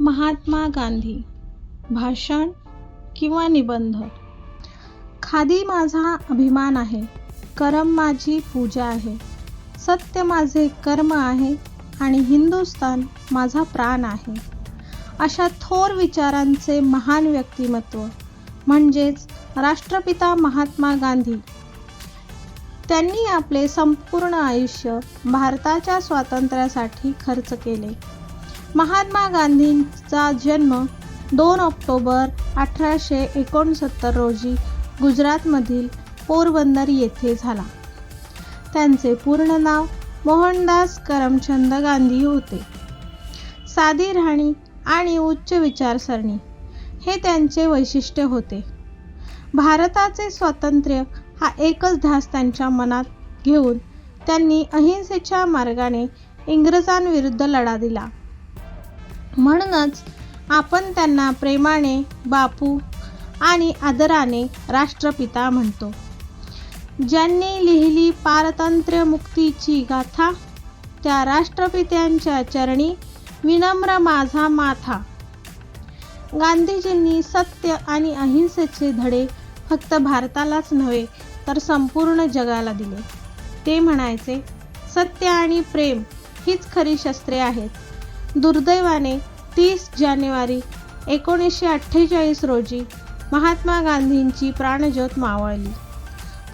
महात्मा गांधी. भाषण किंवा निबंध. खादी माझा अभिमान आहे, करम माझी पूजा आहे, सत्य माझे कर्म आहे आणि हिंदुस्थान माझा प्राण आहे. अशा थोर विचारांचे महान व्यक्तिमत्व म्हणजेच राष्ट्रपिता महात्मा गांधी. त्यांनी आपले संपूर्ण आयुष्य भारताच्या स्वातंत्र्यासाठी खर्च केले. महात्मा गांधींचा जन्म 2 ऑक्टोबर 1869 रोजी गुजरातमधील पोरबंदर येथे झाला. त्यांचे पूर्ण नाव मोहनदास करमचंद गांधी होते. साधी राहणी आणि उच्च विचारसरणी हे त्यांचे वैशिष्ट्य होते. भारताचे स्वातंत्र्य हा एकच ध्यास त्यांच्या मनात घेऊन त्यांनी अहिंसेच्या मार्गाने इंग्रजांविरुद्ध लढा दिला. म्हणूनच आपण त्यांना प्रेमाने बापू आणि आदराने राष्ट्रपिता म्हणतो. ज्यांनी लिहिली पारतंत्र्य मुक्तीची गाथा, त्या राष्ट्रपित्यांच्या चरणी विनम्र माझा माथा. गांधीजींनी सत्य आणि अहिंसेचे धडे फक्त भारतालाच नव्हे तर संपूर्ण जगाला दिले. ते म्हणायचे, सत्य आणि प्रेम हीच खरी शस्त्रे आहेत. दुर्दैवाने 30 जानेवारी 1948 रोजी महात्मा गांधींची प्राणज्योत मावळली.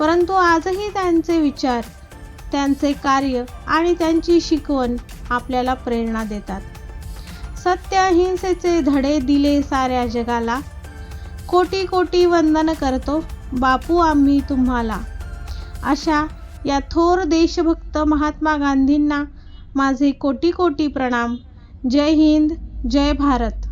परंतु आजही त्यांचे विचार, त्यांचे कार्य आणि त्यांची शिकवण आपल्याला प्रेरणा देतात. सत्य अहिंसेचे धडे दिले साऱ्या जगाला, कोटी कोटी वंदन करतो बापू आम्ही तुम्हाला. अशा या थोर देशभक्त महात्मा गांधींना माझे कोटी कोटी प्रणाम. जय हिंद, जय भारत.